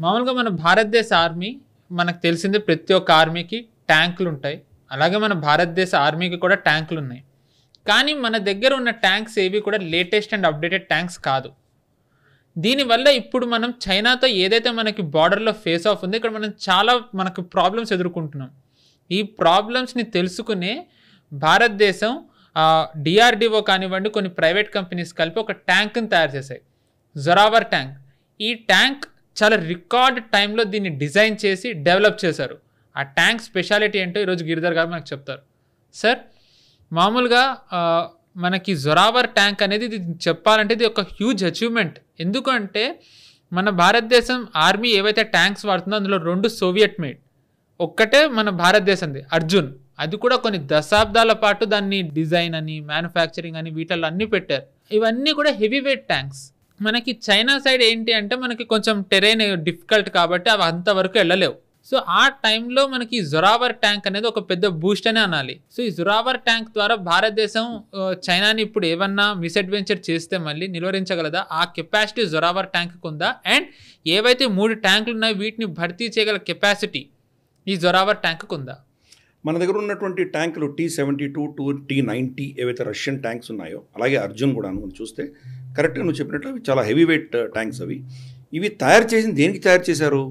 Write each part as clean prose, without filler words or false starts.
మామూలుగా మన భారతదేశ ఆర్మీ మనకు తెలిసిందే, ప్రతి ఒక్క ఆర్మీకి ట్యాంకులు ఉంటాయి. అలాగే మన భారతదేశ ఆర్మీకి కూడా ట్యాంకులు ఉన్నాయి. కానీ మన దగ్గర ఉన్న ట్యాంక్స్ ఏవి కూడా లేటెస్ట్ అండ్ అప్డేటెడ్ ట్యాంక్స్ కాదు. దీనివల్ల ఇప్పుడు మనం చైనాతో ఏదైతే మనకి బార్డర్లో ఫేస్ ఆఫ్ ఉందో ఇక్కడ మనం చాలా మనకు ప్రాబ్లమ్స్ ఎదుర్కొంటున్నాం. ఈ ప్రాబ్లమ్స్ని తెలుసుకునే భారతదేశం డిఆర్డిఓ కానివ్వండి, కొన్ని ప్రైవేట్ కంపెనీస్ కలిపి ఒక ట్యాంక్ని తయారు చేశాయి, జొరావర్ ట్యాంక్. ఈ ట్యాంక్ చాలా రికార్డ్ టైంలో దీన్ని డిజైన్ చేసి డెవలప్ చేశారు. ఆ ట్యాంక్ స్పెషాలిటీ ఏంటో ఈరోజు గిరిధర్ గారు మనకు చెప్తారు. సార్, మామూలుగా మనకి జొరావర్ ట్యాంక్ అనేది ఇది చెప్పాలంటే ఇది ఒక హ్యూజ్ అచీవ్మెంట్. ఎందుకంటే మన భారతదేశం ఆర్మీ ఏవైతే ట్యాంక్స్ వాడుతుందో అందులో 2 సోవియట్ మేడ్, ఒక్కటే మన భారతదేశంది అర్జున్. అది కూడా కొన్ని దశాబ్దాల పాటు దాన్ని డిజైన్ అని, మ్యానుఫ్యాక్చరింగ్ అని, వీటిల్లో అన్నీ పెట్టారు. ఇవన్నీ కూడా హెవీ వెయిట్ ట్యాంక్స్. మనకి చైనా సైడ్ ఏంటి అంటే మనకి కొంచెం టెరైన్ డిఫికల్ట్ కాబట్టి అవి అంతవరకు వెళ్ళలేవు. సో ఆ టైంలో మనకి జొరావర్ ట్యాంక్ అనేది ఒక పెద్ద బూస్ట్ అనే అనాలి. సో ఈ జొరావర్ ట్యాంక్ ద్వారా భారతదేశం చైనాని ఇప్పుడు ఏమన్నా మిస్అడ్వెంచర్ చేస్తే మళ్ళీ నిలువరించగలదా? ఆ కెపాసిటీ జొరావర్ ట్యాంక్కి ఉందా? అండ్ ఏవైతే 3 ట్యాంకులు ఉన్నాయో వీటిని భర్తీ చేయగల కెపాసిటీ ఈ జొరావర్ ట్యాంక్కి ఉందా? మన దగ్గర ఉన్నటువంటి ట్యాంకులు T-72 T-90 ఏవైతే రష్యన్ ట్యాంక్స్ ఉన్నాయో, అలాగే అర్జున్ కూడా మనం చూస్తే కరెక్ట్గా నువ్వు చెప్పినట్లు అవి చాలా హెవీ వెయిట్ ట్యాంక్స్. ఇవి తయారు చేసిన దేనికి తయారు చేశారు?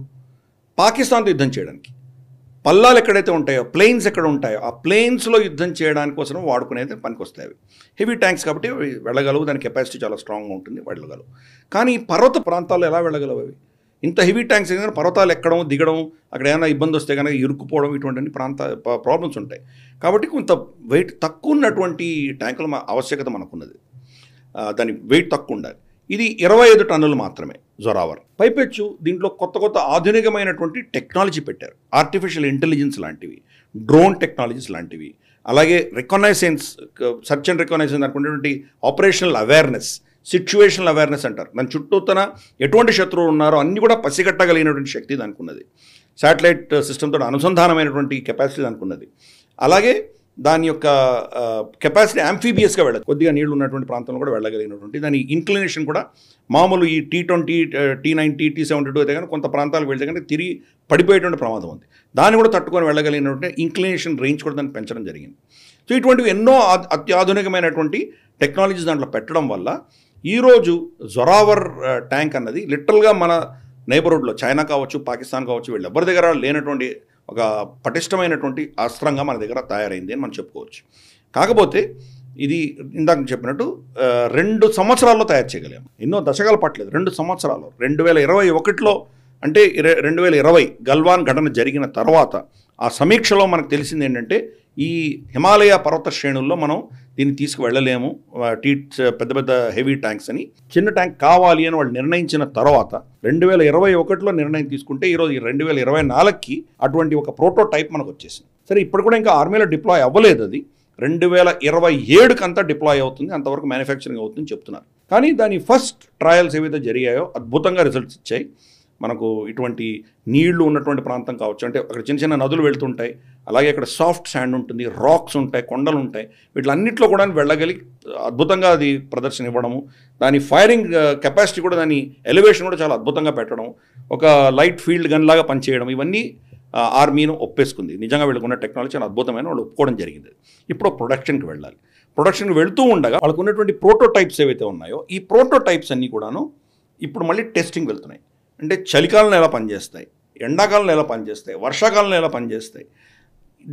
పాకిస్తాన్తో యుద్ధం చేయడానికి. పల్లాలు ఎక్కడైతే ఉంటాయో, ప్లేన్స్ ఎక్కడ ఉంటాయో ఆ ప్లేన్స్లో యుద్ధం చేయడానికి కోసం వాడుకునేది పనికి వస్తాయి. అవి హెవీ ట్యాంక్స్ కాబట్టి వెళ్ళగలవు, దాని కెపాసిటీ చాలా స్ట్రాంగ్గా ఉంటుంది, వెళ్ళగలవు. కానీ పర్వత ప్రాంతాల్లో ఎలా వెళ్ళగలవు? అవి ఇంత హెవీ ట్యాంక్స్ ఏదైనా పర్వతాలు ఎక్కడం, దిగడం, అక్కడ ఏమైనా ఇబ్బంది వస్తే కనుక ఇరుక్కుపోవడం, ఇటువంటి ప్రాబ్లమ్స్ ఉంటాయి. కాబట్టి కొంత వెయిట్ తక్కువ ఉన్నటువంటి ట్యాంకుల ఆవశ్యకత మనకున్నది. దాని వెయిట్ తక్కువ ఉండాలి. ఇది 25 టన్నులు మాత్రమే జొరావర్. పైపెచ్చు దీంట్లో కొత్త ఆధునికమైనటువంటి టెక్నాలజీ పెట్టారు. ఆర్టిఫిషియల్ ఇంటెలిజెన్స్ లాంటివి, డ్రోన్ టెక్నాలజీస్ లాంటివి, అలాగే రికగ్నైసెన్స్, సర్చ్ అండ్ రికగ్నైసెన్స్ అనుకునేటువంటి ఆపరేషనల్ అవేర్నెస్, సిచ్యువేషనల్ అవేర్నెస్ అంటారు. మన చుట్టూతన ఎటువంటి శత్రువులు ఉన్నారో అన్నీ కూడా పసిగట్టగలిగినటువంటి శక్తి దానికి ఉన్నది. శాటిలైట్ సిస్టమ్తో అనుసంధానమైనటువంటి కెపాసిటీ దానికి ఉన్నది. అలాగే దాని యొక్క కెపాసిటీ యాంఫీబియస్గా వెళ్ళదు, కొద్దిగా నీళ్లు ఉన్నటువంటి ప్రాంతంలో కూడా వెళ్ళగలిగినటువంటి, దాని ఇంక్లినేషన్ కూడా మామూలు ఈ T-20 T-90 T-72 అయితే కానీ కొంత ప్రాంతాలకు వెళ్తే కనుక తిరిగి పడిపోయేటువంటి ప్రమాదం ఉంది. దాన్ని కూడా తట్టుకొని వెళ్ళగలిగినటువంటి ఇంక్లినేషన్ రేంజ్ కూడా దాన్ని పెంచడం జరిగింది. సో ఇటువంటివి ఎన్నో అత్యాధునికమైనటువంటి టెక్నాలజీస్ దాంట్లో పెట్టడం వల్ల ఈరోజు జొరావర్ ట్యాంక్ అన్నది లిటరల్గా మన నైబర్హుడ్లో చైనా కావచ్చు, పాకిస్తాన్ కావచ్చు, వీళ్ళు ఎవరి దగ్గర లేనటువంటి ఒక పటిష్టమైనటువంటి అస్త్రంగా మన దగ్గర తయారైంది అని మనం చెప్పుకోవచ్చు. కాకపోతే ఇది ఇందాక చెప్పినట్టు 2 సంవత్సరాల్లో తయారు చేయగలిగాం. ఎన్నో దశకాలు పట్టలేదు, 2 సంవత్సరాలు. 2021లో అంటే 2020 గల్వాన్ ఘటన జరిగిన తర్వాత ఆ సమీక్షలో మనకు తెలిసింది ఏంటంటే ఈ హిమాలయ పర్వత శ్రేణుల్లో మనం దీన్ని తీసుకువెళ్ళలేము, పెద్ద పెద్ద హెవీ ట్యాంక్స్ అని. చిన్న ట్యాంక్ కావాలి అని వాళ్ళు నిర్ణయించిన తర్వాత 2021లో నిర్ణయం తీసుకుంటే ఈరోజు 2024కి అటువంటి ఒక ప్రోటోటైప్ మనకు వచ్చేసింది. సరే, ఇప్పుడు కూడా ఇంకా ఆర్మీలో డిప్లాయ్ అవ్వలేదు. అది 2027కి అంతా డిప్లాయ్ అవుతుంది, అంతవరకు మ్యానుఫ్యాక్చరింగ్ అవుతుందని చెప్తున్నారు. కానీ దాని ఫస్ట్ ట్రయల్స్ ఏవైతే జరిగాయో అద్భుతంగా రిజల్ట్స్ ఇచ్చాయి. మనకు ఇటువంటి నీళ్లు ఉన్నటువంటి ప్రాంతం కావచ్చు, అంటే అక్కడ చిన్న చిన్న నదులు వెళ్తుంటాయి, అలాగే అక్కడ సాఫ్ట్ శాండ్ ఉంటుంది, రాక్స్ ఉంటాయి, కొండలు ఉంటాయి, వీటిలన్నింటిలో కూడా వెళ్ళగలిగి అద్భుతంగా అది ప్రదర్శన ఇవ్వడము, దాని ఫైరింగ్ కెపాసిటీ కూడా, దాని ఎలివేషన్ కూడా చాలా అద్భుతంగా పెట్టడం, ఒక లైట్ ఫీల్డ్ గన్ లాగా పనిచేయడం, ఇవన్నీ ఆర్మీను ఒప్పేసుకుంది. నిజంగా వీళ్ళకున్న టెక్నాలజీ చాలా అద్భుతమైన వాళ్ళు ఒప్పుకోవడం జరిగింది. ఇప్పుడు ప్రొడక్షన్కి వెళ్ళాలి. ప్రొడక్షన్కి వెళుతూ ఉండగా వాళ్ళకు ఉన్నటువంటి ప్రోటోటైప్స్ ఏవైతే ఉన్నాయో ఈ ప్రోటోటైప్స్ అన్నీ కూడాను ఇప్పుడు మళ్ళీ టెస్టింగ్ వెళ్తున్నాయి. అంటే చలికాలంలో ఎలా పనిచేస్తాయి, ఎండాకాలంలో ఎలా పనిచేస్తాయి, వర్షాకాలంలో ఎలా పనిచేస్తాయి,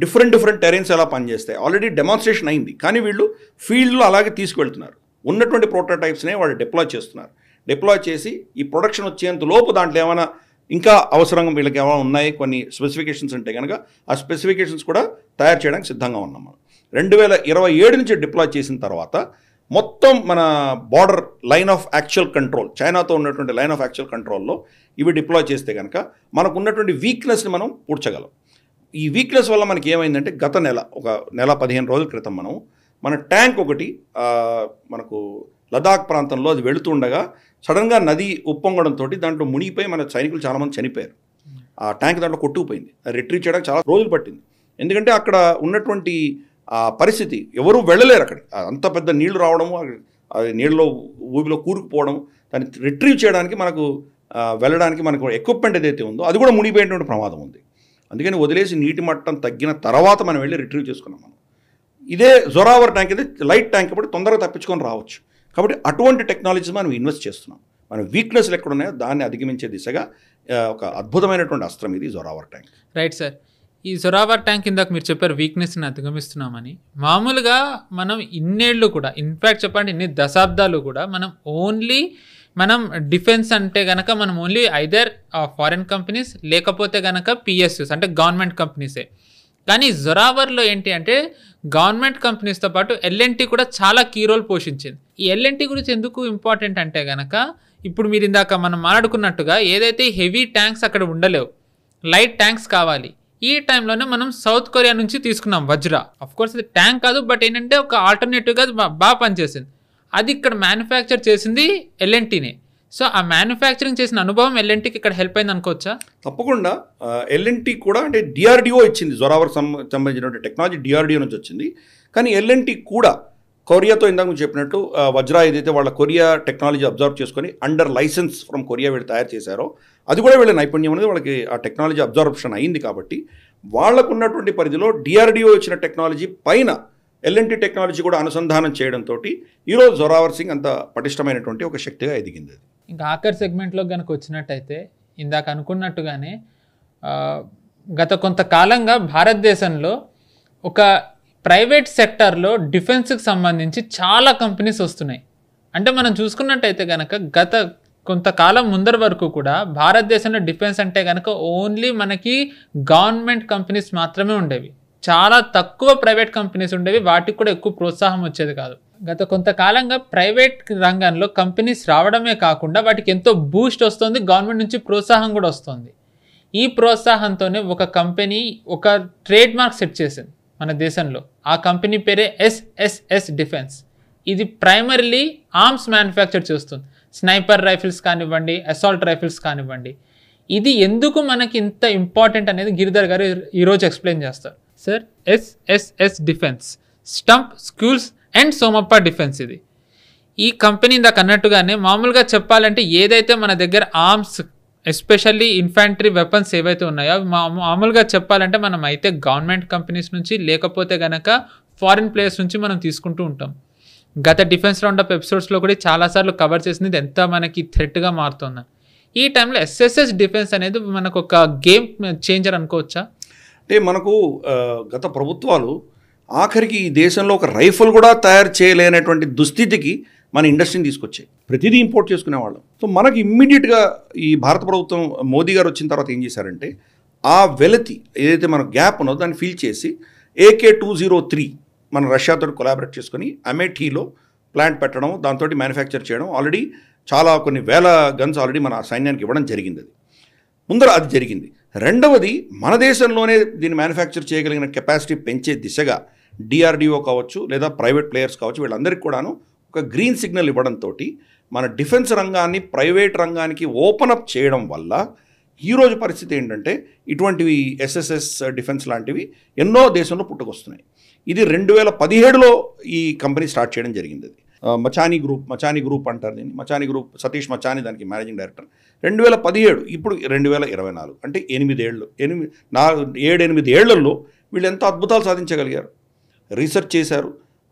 డిఫరెంట్ టెరెన్స్ ఎలా పనిచేస్తాయి, ఆల్రెడీ డెమాన్స్ట్రేషన్ అయింది. కానీ వీళ్ళు ఫీల్డ్లో అలాగే తీసుకువెళ్తున్నారు. ఉన్నటువంటి ప్రోటోటైప్స్నే వాళ్ళు డిప్లాయ్ చేస్తున్నారు. డిప్లాయ్ చేసి ఈ ప్రొడక్షన్ వచ్చేంత లోపు దాంట్లో ఏమైనా ఇంకా అవసరం వీళ్ళకి ఏమైనా ఉన్నాయి, కొన్ని స్పెసిఫికేషన్స్ ఉంటే కనుక ఆ స్పెసిఫికేషన్స్ కూడా తయారు చేయడానికి సిద్ధంగా ఉన్నాం. మనం 2027 నుంచి డిప్లాయ్ చేసిన తర్వాత మొత్తం మన border line of actual control, చైనాతో ఉన్నటువంటి లైన్ ఆఫ్ యాక్చువల్ కంట్రోల్లో ఇవి డిప్లాయ్ చేస్తే కనుక మనకు ఉన్నటువంటి వీక్నెస్ని మనం పూడ్చగలం. ఈ వీక్నెస్ వల్ల మనకి ఏమైందంటే గత నెల, ఒక నెల 15 రోజుల క్రితం మన ట్యాంక్ ఒకటి మనకు లదాఖ్ ప్రాంతంలో అది వెళుతుండగా సడన్గా నది ఉప్పొంగడంతో దాంట్లో మునిగిపోయి మన సైనికులు చాలామంది చనిపోయారు. ఆ ట్యాంక్ దాంట్లో కొట్టుకుపోయింది. రిట్రీవ్ చేయడానికి చాలా రోజులు పట్టింది. ఎందుకంటే అక్కడ ఉన్నటువంటి పరిస్థితి ఎవరూ వెళ్ళలేరు. అక్కడ అంత పెద్ద నీళ్లు రావడము, నీళ్ళలో ఊబిలో కూరుకుపోవడం, దాన్ని రిట్రీవ్ చేయడానికి మనకు వెళ్ళడానికి మనకు ఎక్విప్మెంట్ ఏదైతే ఉందో అది కూడా మునిగిపోయేటువంటి ప్రమాదం ఉంది. అందుకని వదిలేసి నీటి మట్టం తగ్గిన తర్వాత మనం వెళ్ళి రిట్రీవ్ చేసుకున్నాం. మనం ఇదే జొరావర్ ట్యాంక్ అయితే లైట్ ట్యాంక్ కాబట్టి తొందరగా తప్పించుకొని రావచ్చు. కాబట్టి అటువంటి టెక్నాలజీస్ మనం ఇన్వెస్ట్ చేస్తున్నాం. మన వీక్నెస్లు ఎక్కడున్నాయో దాన్ని అధిగమించే దిశగా ఒక అద్భుతమైనటువంటి అస్త్రం ఇది జొరావర్ ట్యాంక్. Right sir. ఈ జొరావర్ ట్యాంక్ ఇందాక మీరు చెప్పారు వీక్నెస్ని అధిగమిస్తున్నామని. మామూలుగా మనం ఇన్నేళ్ళు కూడా, ఇన్ఫ్యాక్ట్ చెప్పండి ఇన్ని దశాబ్దాలు కూడా మనం డిఫెన్స్ అంటే కనుక మనం ఓన్లీ ఐదర్ ఫారిన్ కంపెనీస్ లేకపోతే కనుక పిఎస్యూస్ అంటే గవర్నమెంట్ కంపెనీసే. కానీ జొరావర్లో ఏంటి అంటే గవర్నమెంట్ కంపెనీస్తో పాటు ఎల్ఎన్టీ కూడా చాలా కీ రోల్ పోషించింది. ఈ ఎల్ఎన్టీ గురించి ఎందుకు ఇంపార్టెంట్ అంటే కనుక ఇప్పుడు మీరు ఇందాక మనం మాట్లాడుకున్నట్టుగా ఏదైతే హెవీ ట్యాంక్స్ అక్కడ ఉండలేవు, లైట్ ట్యాంక్స్ కావాలి. ఈ టైంలోనే మనం సౌత్ కొరియా నుంచి తీసుకున్నాం వజ్రా. అఫ్కోర్స్ ఇది ట్యాంక్ కాదు, బట్ ఏంటంటే ఒక ఆల్టర్నేటివ్గా బాగా పనిచేసింది. అది ఇక్కడ మ్యానుఫ్యాక్చర్ చేసింది ఎల్ఎన్టీనే. సో ఆ మ్యానుఫ్యాక్చరింగ్ చేసిన అనుభవం ఎల్ఎన్టీకి ఇక్కడ హెల్ప్ అయింది అనుకోవచ్చా? తప్పకుండా. ఎల్ఎన్టీ కూడా అంటే డిఆర్డిఓ ఇచ్చింది జొరావర్ సంబంధించినటువంటి టెక్నాలజీ డిఆర్డిఓ నుంచి వచ్చింది. కానీ ఎల్ఎన్టీ కూడా కొరియాతో ఇందాక చెప్పినట్టు వజ్రా ఏదైతే వాళ్ళ కొరియా టెక్నాలజీ అబ్జర్వ్ చేసుకొని అండర్ లైసెన్స్ ఫ్రమ్ కొరియా వీళ్ళు తయారు చేశారో అది కూడా వీళ్ళ నైపుణ్యం అనేది వాళ్ళకి ఆ టెక్నాలజీ అబ్జర్వేషన్ అయింది. కాబట్టి వాళ్ళకు ఉన్నటువంటి పరిధిలో డిఆర్డిఓ ఇచ్చిన టెక్నాలజీ పైన ఎల్ఎన్టీ టెక్నాలజీ కూడా అనుసంధానం చేయడంతో ఈరోజు జొరావర్ సింగ్ అంత పటిష్టమైనటువంటి ఒక శక్తిగా ఎదిగింది. ఇంకా ఆఖరి సెగ్మెంట్లో కనుక వచ్చినట్టయితే ఇందాక అనుకున్నట్టుగానే గత కొంతకాలంగా భారతదేశంలో ఒక ప్రైవేట్ సెక్టార్లో డిఫెన్స్కి సంబంధించి చాలా కంపెనీస్ వస్తున్నాయి. అంటే మనం చూసుకున్నట్టయితే కనుక గత కొంతకాలం ముందర వరకు కూడా భారతదేశంలో డిఫెన్స్ అంటే కనుక ఓన్లీ మనకి గవర్నమెంట్ కంపెనీస్ మాత్రమే ఉండేవి. చాలా తక్కువ ప్రైవేట్ కంపెనీస్ ఉండేవి, వాటికి కూడా ఎక్కువ ప్రోత్సాహం వచ్చేది కాదు. గత కొంతకాలంగా ప్రైవేట్ రంగంలో కంపెనీస్ రావడమే కాకుండా వాటికి ఎంతో బూస్ట్ వస్తుంది, గవర్నమెంట్ నుంచి ప్రోత్సాహం కూడా వస్తుంది. ఈ ప్రోత్సాహంతోనే ఒక కంపెనీ ఒక ట్రేడ్ మార్క్ సెట్ చేసింది మన దేశంలో. ఆ కంపెనీ పేరే ఎస్ఎస్ఎస్ డిఫెన్స్. ఇది ప్రైమరీలీ ఆర్మ్స్ మ్యానుఫ్యాక్చర్ చేస్తుంది. స్నైపర్ రైఫిల్స్ కానివ్వండి, అసాల్ట్ రైఫిల్స్ కానివ్వండి. ఇది ఎందుకు మనకి ఇంత ఇంపార్టెంట్ అనేది గిరిధర్ గారు ఈరోజు ఎక్స్ప్లెయిన్ చేస్తారు. Sir, SSS defence stump schools and Somappa defence. ఇది ఈ కంపెనీ ఇందాక అన్నట్టుగానే మామూలుగా చెప్పాలంటే ఏదైతే మన దగ్గర ఆర్మ్స్ ఎస్పెషల్లీ ఇన్ఫాంట్రీ వెపన్స్ ఏవైతే ఉన్నాయో మామూలుగా చెప్పాలంటే మనం అయితే గవర్నమెంట్ కంపెనీస్ నుంచి లేకపోతే కనుక ఫారిన్ ప్లేయర్స్ నుంచి మనం తీసుకుంటూ ఉంటాం. గత డిఫెన్స్ రౌండప్ ఎపిసోడ్స్లో కూడా చాలాసార్లు కవర్ చేసింది ఇది ఎంత మనకి థ్రెట్గా మారుతుంది. ఈ టైంలో ఎస్ఎస్ఎస్ డిఫెన్స్ అనేది మనకు ఒక గేమ్ చేంజర్ అనుకోవచ్చా? అంటే మనకు గత ప్రభుత్వాలు ఆఖరికి ఈ దేశంలో ఒక రైఫిల్ కూడా తయారు చేయలేనటువంటి దుస్థితికి మన ఇండస్ట్రీని తీసుకొచ్చాయి. ప్రతిదీ ఇంపోర్ట్ చేసుకునేవాళ్ళం. సో మనకి ఇమ్మీడియట్గా ఈ భారత ప్రభుత్వం మోదీ గారు వచ్చిన తర్వాత ఏం చేశారంటే ఆ వెలతి ఏదైతే మన గ్యాప్ ఉన్నదో దాన్ని ఫిల్ చేసి AK-203 మన రష్యాతో కొలాబరేట్ చేసుకొని అమేఠీలో ప్లాంట్ పెట్టడం, దాంతో మ్యానుఫ్యాక్చర్ చేయడం, ఆల్రెడీ చాలా కొన్ని వేల గన్స్ ఆల్రెడీ మన సైన్యానికి ఇవ్వడం జరిగింది. అది ముందర అది జరిగింది. రెండవది మన దేశంలోనే దీన్ని మ్యానుఫ్యాక్చర్ చేయగలిగిన కెపాసిటీ పెంచే దిశగా డిఆర్డిఓ కావచ్చు లేదా ప్రైవేట్ ప్లేయర్స్ కావచ్చు వీళ్ళందరికీ కూడాను ఒక గ్రీన్ సిగ్నల్ ఇవ్వడంతో మన డిఫెన్స్ రంగాన్ని ప్రైవేట్ రంగానికి ఓపెన్ అప్ చేయడం వల్ల ఈరోజు పరిస్థితి ఏంటంటే ఇటువంటివి ఎస్ఎస్ఎస్ డిఫెన్స్ లాంటివి ఎన్నో దేశంలో పుట్టుకొస్తున్నాయి. ఇది 2017లో ఈ కంపెనీ స్టార్ట్ చేయడం జరిగింది. అది మచానీ గ్రూప్ అంటారు దీన్ని. మచానీ గ్రూప్, సతీష్ మచానీ దానికి మేనేజింగ్ డైరెక్టర్. 2017, ఇప్పుడు 2024 అంటే 7-8 ఏళ్లలో వీళ్ళు ఎంత అద్భుతాలు సాధించగలిగారు. రీసెర్చ్ చేశారు,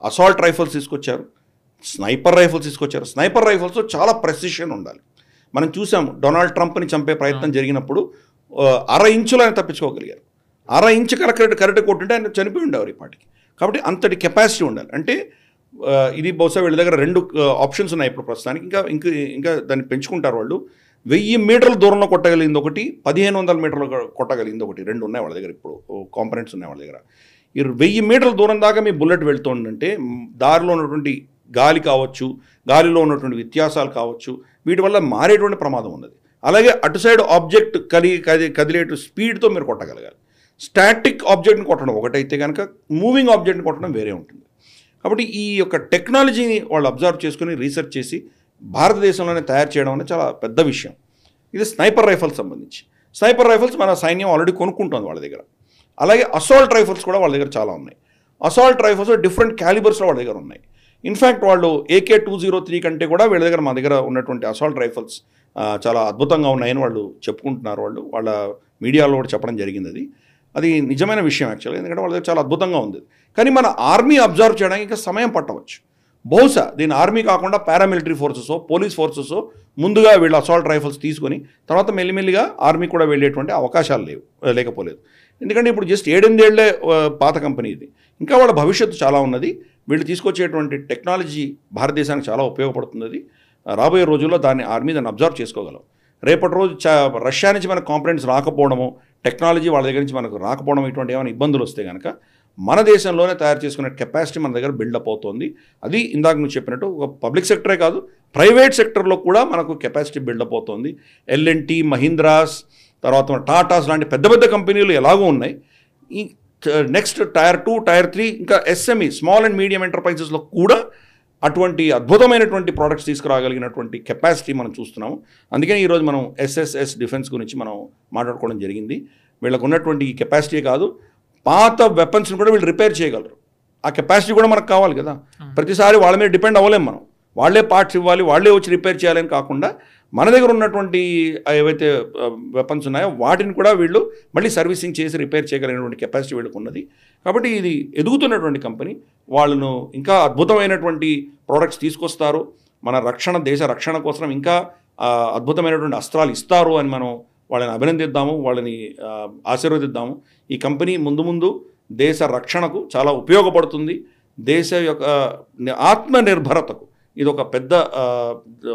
అసాల్ట్ రైఫిల్స్ తీసుకొచ్చారు, స్నైపర్ రైఫిల్స్ తీసుకొచ్చారు. స్నైపర్ రైఫిల్స్లో చాలా ప్రెసిషన్ ఉండాలి. మనం చూసాము డొనాల్డ్ ట్రంప్ని చంపే ప్రయత్నం జరిగినప్పుడు 1/2 ఇంచులు ఆయన తప్పించుకోగలిగారు. 1/2 ఇంచు కరెక్ట్ కొట్టుంటే ఆయన చనిపోయి ఉండేవారు ఈ పాటికి. కాబట్టి అంతటి కెపాసిటీ ఉండాలి. అంటే ఇది బహుశా వీళ్ళ దగ్గర 2 ఆప్షన్స్ ఉన్నాయి ఇప్పుడు ప్రస్తుతానికి. ఇంకా దాన్ని పెంచుకుంటారు వాళ్ళు. 1000 మీటర్ల దూరంలో కొట్టగలిగింది ఒకటి, 1500 మీటర్లు కొట్టగలిగింది ఒకటి, 2 ఉన్నాయి వాళ్ళ దగ్గర. ఇప్పుడు కాంపనెంట్స్ ఉన్నాయి వాళ్ళ దగ్గర. ఈ 1000 మీటర్ల దూరం దాకా మీ బుల్లెట్ వెళ్తుందంటే దారిలో ఉన్నటువంటి గాలి కావచ్చు, గాలిలో ఉన్నటువంటి వ్యత్యాసాలు కావచ్చు, వీటి వల్ల మారేటువంటి ప్రమాదం ఉన్నది. అలాగే అటు సైడ్ ఆబ్జెక్ట్ కదిలేటు స్పీడ్తో మీరు కొట్టగలగాలి. స్టాటిక్ ఆబ్జెక్ట్ని కొట్టడం ఒకటైతే కనుక మూవింగ్ ఆబ్జెక్ట్ని కొట్టడం వేరే ఉంటుంది. కాబట్టి ఈ యొక్క టెక్నాలజీని వాళ్ళు అబ్జర్వ్ చేసుకుని రీసెర్చ్ చేసి భారతదేశంలోనే తయారు చేయడం అనేది చాలా పెద్ద విషయం. ఇది స్నైపర్ రైఫిల్స్ సంబంధించి. స్నైపర్ రైఫిల్స్ మన సైన్యం ఆల్రెడీ కొనుక్కుంటుంది వాళ్ళ దగ్గర. అలాగే అసాల్ట్ రైఫిల్స్ కూడా వాళ్ళ దగ్గర చాలా ఉన్నాయి. అసాల్ట్ రైఫిల్స్ డిఫరెంట్ క్యాలిబర్స్లో వాళ్ళ దగ్గర ఉన్నాయి. ఇన్ఫ్యాక్ట్ వాళ్ళు AK-203 కంటే కూడా వీళ్ళ దగ్గర మా దగ్గర ఉన్నటువంటి అసాల్ట్ రైఫిల్స్ చాలా అద్భుతంగా ఉన్నాయని వాళ్ళు చెప్పుకుంటున్నారు. వాళ్ళ మీడియాలో కూడా చెప్పడం జరిగింది. అది నిజమైన విషయం యాక్చువల్గా, ఎందుకంటే వాళ్ళ దగ్గర చాలా అద్భుతంగా ఉంది. కానీ మన ఆర్మీ అబ్జర్వ్ చేయడానికి ఇంకా సమయం పట్టవచ్చు. బహుశా దీని ఆర్మీ కాకుండా పారామిలిటరీ ఫోర్సెసో పోలీస్ ఫోర్సెసో ముందుగా వీళ్ళు అసాల్ట్ రైఫల్స్ తీసుకొని తర్వాత మెల్లిమెల్లిగా ఆర్మీ కూడా వెళ్ళేటువంటి అవకాశాలు లేకపోలేదు. ఎందుకంటే ఇప్పుడు జస్ట్ 8 ఏళ్లే పాత కంపెనీ ఇది. ఇంకా వాళ్ళ భవిష్యత్తు చాలా ఉన్నది. వీళ్ళు తీసుకొచ్చేటువంటి టెక్నాలజీ భారతదేశానికి చాలా ఉపయోగపడుతుంది. రాబోయే రోజుల్లో దాన్ని అబ్జర్వ్ చేసుకోగలం. రేపటి రోజు రష్యా నుంచి మనకు కాంపనెంట్స్ రాకపోవడము, టెక్నాలజీ వాళ్ళ దగ్గర నుంచి మనకు రాకపోవడం, ఇటువంటి ఏమైనా ఇబ్బందులు వస్తే కనుక మన దేశంలోనే తయారు చేసుకునే కెపాసిటీ మన దగ్గర బిల్డప్ అవుతుంది. అది ఇందాక నువ్వు చెప్పినట్టు ఒక పబ్లిక్ సెక్టరే కాదు, ప్రైవేట్ సెక్టర్లో కూడా మనకు కెపాసిటీ బిల్డప్ అవుతుంది. L&T, మహీంద్రాస్, తర్వాత టాటాస్ లాంటి పెద్ద పెద్ద కంపెనీలు ఎలాగో ఉన్నాయి. ఈ నెక్స్ట్ Tier 2, Tier 3 ఇంకా SME స్మాల్ అండ్ మీడియం ఎంటర్ప్రైజెస్లో కూడా అటువంటి అద్భుతమైనటువంటి ప్రోడక్ట్స్ తీసుకురాగలిగినటువంటి కెపాసిటీ మనం చూస్తున్నాము. అందుకని ఈరోజు మనం SSS డిఫెన్స్ గురించి మనం మాట్లాడుకోవడం జరిగింది. వీళ్ళకు ఉన్నటువంటి ఈ కెపాసిటీ కాదు, పాత వెపన్స్ని కూడా వీళ్ళు రిపేర్ చేయగలరు. ఆ కెపాసిటీ కూడా మనకు కావాలి కదా. ప్రతిసారి వాళ్ళ మీద డిపెండ్ అవ్వలేము మనం. వాళ్ళే పార్ట్స్ ఇవ్వాలి, వాళ్ళే వచ్చి రిపేర్ చేయాలని కాకుండా మన దగ్గర ఉన్నటువంటి ఏవైతే వెపన్స్ ఉన్నాయో వాటిని కూడా వీళ్ళు మళ్ళీ సర్వీసింగ్ చేసి రిపేర్ చేయగలిగినటువంటి కెపాసిటీ వీళ్ళకు ఉన్నది. కాబట్టి ఇది ఎదుగుతున్నటువంటి కంపెనీ. వాళ్ళను ఇంకా అద్భుతమైనటువంటి ప్రోడక్ట్స్ తీసుకొస్తారు. మన దేశ రక్షణ కోసం ఇంకా అద్భుతమైనటువంటి అస్త్రాలు ఇస్తారు అని మనం వాళ్ళని అభినందిద్దాము, వాళ్ళని ఆశీర్వదిద్దాము. ఈ కంపెనీ ముందు దేశ రక్షణకు చాలా ఉపయోగపడుతుంది. దేశ యొక్క ఆత్మనిర్భరతకు ఇది ఒక పెద్ద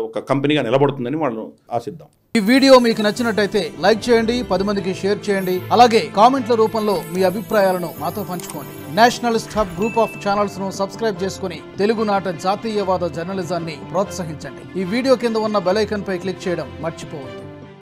ఒక కంపెనీగా నిలబడుతుందని వాళ్ళను ఆశిద్దాం. ఈ వీడియో మీకు నచ్చినట్టయితే లైక్ చేయండి, 10 మందికి షేర్ చేయండి. అలాగే కామెంట్ల రూపంలో మీ అభిప్రాయాలను మాతో పంచుకోండి. Nationalist hub group of channels ను సబ్స్క్రైబ్ చేసుకుని తెలుగునాట జాతీయవాద జర్నలిజాన్ని ప్రోత్సహించండి. ఈ వీడియో కింద ఉన్న బెల్ ఐకాన్ పై క్లిక్ చేయడం మర్చిపోవద్దు.